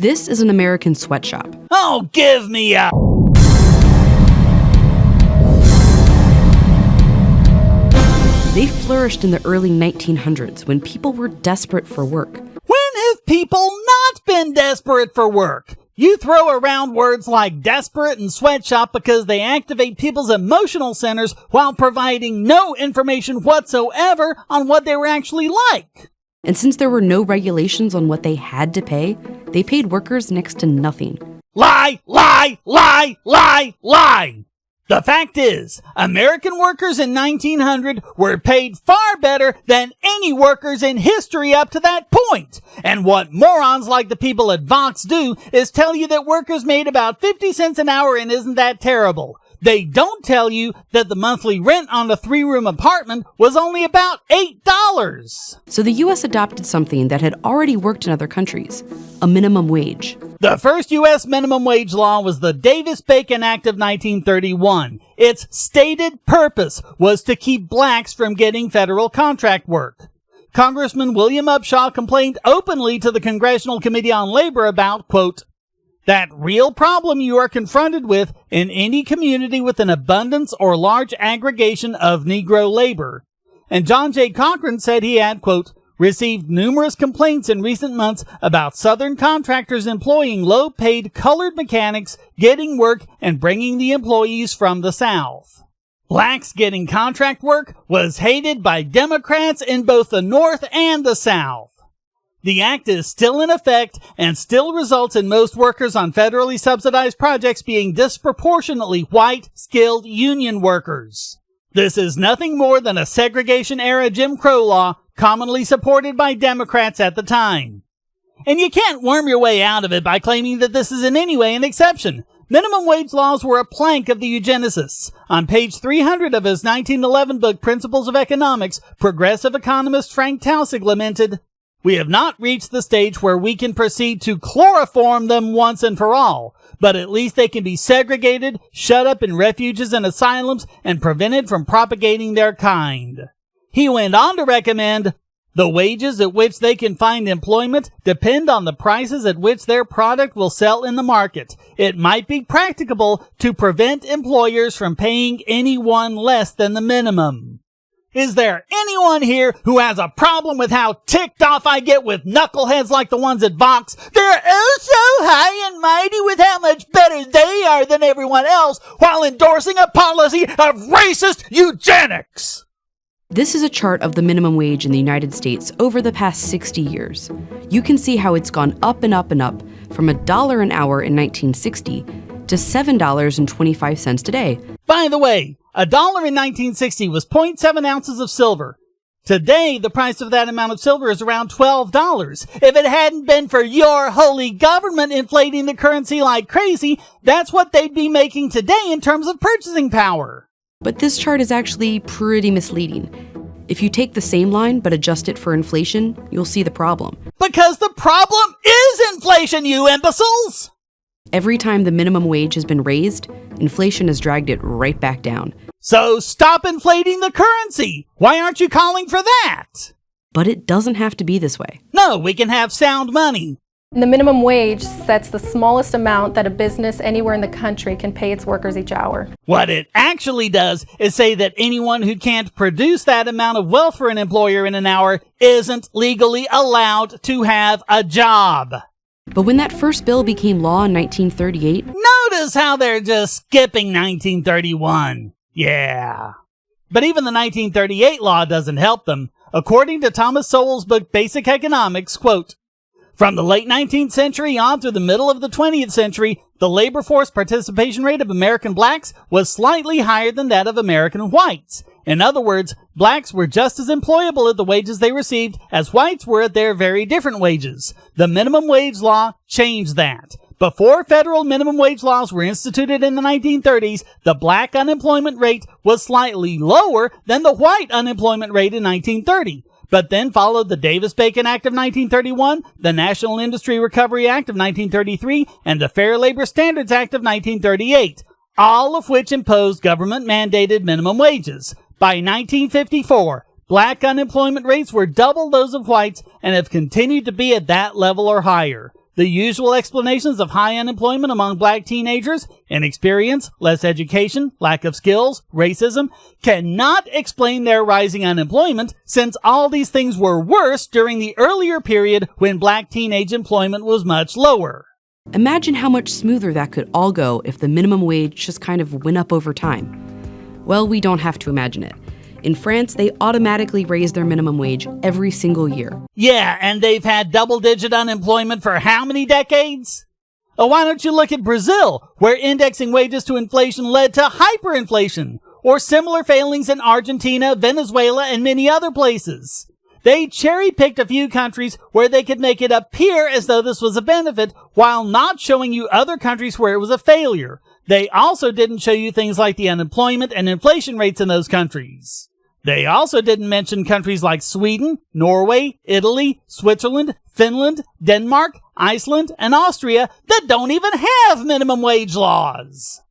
This is an American sweatshop. Oh, give me a... They flourished in the early 1900s when people were desperate for work. When have people not been desperate for work? You throw around words like desperate and sweatshop because they activate people's emotional centers while providing no information whatsoever on what they were actually like. And since there were no regulations on what they had to pay, they paid workers next to nothing. Lie, lie, lie, lie, lie! The fact is, American workers in 1900 were paid far better than any workers in history up to that point. And what morons like the people at Vox do is tell you that workers made about 50 cents an hour and isn't that terrible. They don't tell you that the monthly rent on a 3-room apartment was only about $8. So the U.S. adopted something that had already worked in other countries, a minimum wage. The first U.S. minimum wage law was the Davis-Bacon Act of 1931. Its stated purpose was to keep blacks from getting federal contract work. Congressman William Upshaw complained openly to the Congressional Committee on Labor about, quote, that real problem you are confronted with in any community with an abundance or large aggregation of Negro labor. And John J. Cochran said he had, quote, received numerous complaints in recent months about Southern contractors employing low-paid colored mechanics, getting work, and bringing the employees from the South. Blacks getting contract work was hated by Democrats in both the North and the South. The act is still in effect and still results in most workers on federally subsidized projects being disproportionately white, skilled union workers. This is nothing more than a segregation-era Jim Crow law commonly supported by Democrats at the time. And you can't worm your way out of it by claiming that this is in any way an exception. Minimum wage laws were a plank of the eugenicists. On page 300 of his 1911 book, Principles of Economics, progressive economist Frank Taussig lamented, we have not reached the stage where we can proceed to chloroform them once and for all, but at least they can be segregated, shut up in refuges and asylums, and prevented from propagating their kind. He went on to recommend, the wages at which they can find employment depend on the prices at which their product will sell in the market. It might be practicable to prevent employers from paying anyone less than the minimum. Is there anyone here who has a problem with how ticked off I get with knuckleheads like the ones at Vox? They're oh so high and mighty with how much better they are than everyone else while endorsing a policy of racist eugenics. This is a chart of the minimum wage in the United States over the past 60 years. You can see how it's gone up and up and up from $1 an hour in 1960 to $7.25 today. By the way, $1 in 1960 was 0.7 ounces of silver. Today, the price of that amount of silver is around $12. If it hadn't been for your holy government inflating the currency like crazy, that's what they'd be making today in terms of purchasing power. But this chart is actually pretty misleading. If you take the same line but adjust it for inflation, you'll see the problem. Because the problem is inflation, you imbeciles! Every time the minimum wage has been raised, inflation has dragged it right back down. So stop inflating the currency! Why aren't you calling for that? But it doesn't have to be this way. No, we can have sound money. The minimum wage sets the smallest amount that a business anywhere in the country can pay its workers each hour. What it actually does is say that anyone who can't produce that amount of wealth for an employer in an hour isn't legally allowed to have a job. But when that first bill became law in 1938... Notice how they're just skipping 1931. Yeah. But even the 1938 law doesn't help them. According to Thomas Sowell's book Basic Economics, quote, from the late 19th century on through the middle of the 20th century, the labor force participation rate of American blacks was slightly higher than that of American whites. In other words, blacks were just as employable at the wages they received as whites were at their very different wages. The minimum wage law changed that. Before federal minimum wage laws were instituted in the 1930s, the black unemployment rate was slightly lower than the white unemployment rate in 1930. But then followed the Davis-Bacon Act of 1931, the National Industry Recovery Act of 1933, and the Fair Labor Standards Act of 1938, all of which imposed government-mandated minimum wages. By 1954, black unemployment rates were double those of whites and have continued to be at that level or higher. The usual explanations of high unemployment among black teenagers, inexperience, less education, lack of skills, racism, cannot explain their rising unemployment, since all these things were worse during the earlier period when black teenage employment was much lower. Imagine how much smoother that could all go if the minimum wage just kind of went up over time. Well, we don't have to imagine it. In France, they automatically raise their minimum wage every single year. Yeah, and they've had double-digit unemployment for how many decades? Oh, why don't you look at Brazil, where indexing wages to inflation led to hyperinflation, or similar failings in Argentina, Venezuela, and many other places. They cherry-picked a few countries where they could make it appear as though this was a benefit, while not showing you other countries where it was a failure. They also didn't show you things like the unemployment and inflation rates in those countries. They also didn't mention countries like Sweden, Norway, Italy, Switzerland, Finland, Denmark, Iceland, and Austria that don't even have minimum wage laws.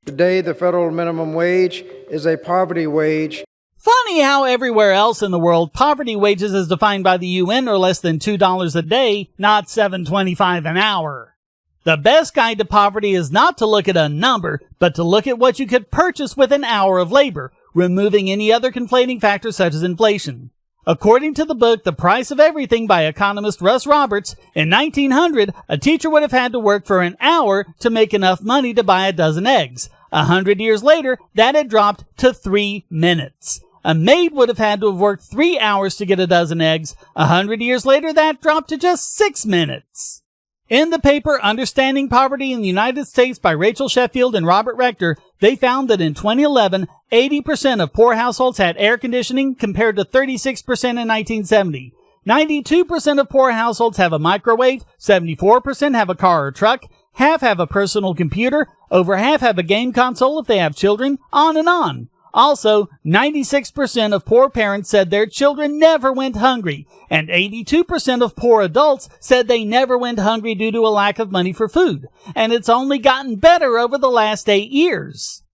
Today, the federal minimum wage is a poverty wage. Funny how everywhere else in the world, poverty wages as defined by the UN are less than $2 a day, not $7.25 an hour. The best guide to poverty is not to look at a number, but to look at what you could purchase with an hour of labor, removing any other conflating factors such as inflation. According to the book The Price of Everything by economist Russ Roberts, in 1900, a teacher would have had to work for an hour to make enough money to buy a dozen eggs. 100 years later, that had dropped to 3 minutes. A maid would have had to have worked 3 hours to get a dozen eggs. 100 years later, that dropped to just 6 minutes. In the paper Understanding Poverty in the United States by Rachel Sheffield and Robert Rector, they found that in 2011, 80% of poor households had air conditioning compared to 36% in 1970. 92% of poor households have a microwave, 74% have a car or truck, half have a personal computer, over half have a game console if they have children, on and on. Also, 96% of poor parents said their children never went hungry, and 82% of poor adults said they never went hungry due to a lack of money for food. And it's only gotten better over the last 8 years.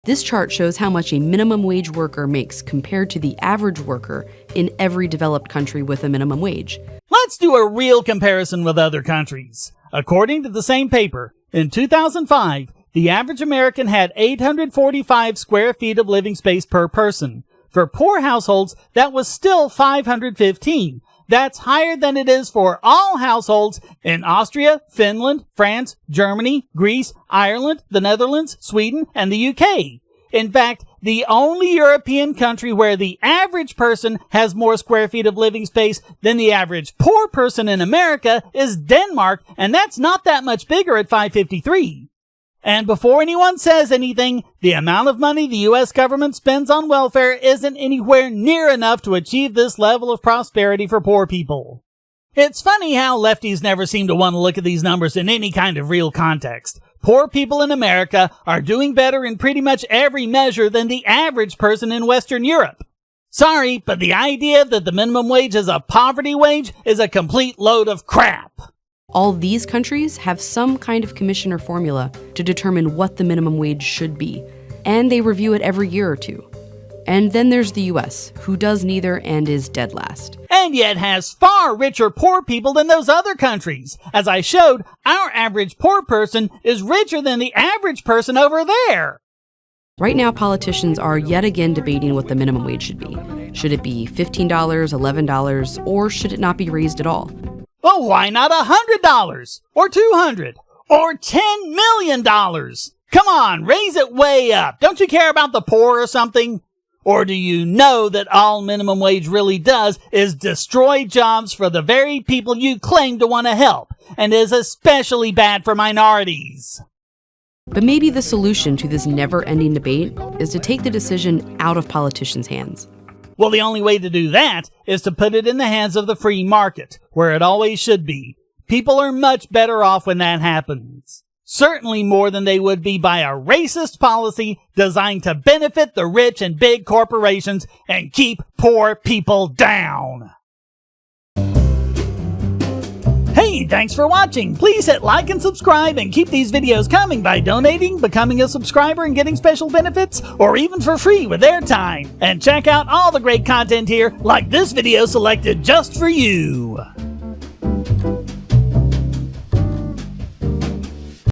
This chart shows how much a minimum wage worker makes compared to the average worker in every developed country with a minimum wage. Let's do a real comparison with other countries. According to the same paper, in 2005, the average American had 845 square feet of living space per person. For poor households, that was still 515. That's higher than it is for all households in Austria, Finland, France, Germany, Greece, Ireland, the Netherlands, Sweden, and the UK. In fact, the only European country where the average person has more square feet of living space than the average poor person in America is Denmark, and that's not that much bigger at 553. And before anyone says anything, the amount of money the U.S. government spends on welfare isn't anywhere near enough to achieve this level of prosperity for poor people. It's funny how lefties never seem to want to look at these numbers in any kind of real context. Poor people in America are doing better in pretty much every measure than the average person in Western Europe. Sorry, but the idea that the minimum wage is a poverty wage is a complete load of crap. All these countries have some kind of commission or formula to determine what the minimum wage should be, and they review it every year or two. And then there's the US, who does neither and is dead last. And yet has far richer poor people than those other countries. As I showed, our average poor person is richer than the average person over there. Right now, politicians are yet again debating what the minimum wage should be. Should it be $15, $11, or should it not be raised at all? Well, why not $100? Or $200? Or $10 million? Come on, raise it way up. Don't you care about the poor or something? Or do you know that all minimum wage really does is destroy jobs for the very people you claim to want to help, and is especially bad for minorities? But maybe the solution to this never-ending debate is to take the decision out of politicians' hands. Well, the only way to do that is to put it in the hands of the free market, where it always should be. People are much better off when that happens. Certainly more than they would be by a racist policy designed to benefit the rich and big corporations and keep poor people down. Hey, thanks for watching. Please hit like and subscribe and keep these videos coming by donating, becoming a subscriber and getting special benefits, or even for free with airtime. And check out all the great content here, like this video selected just for you.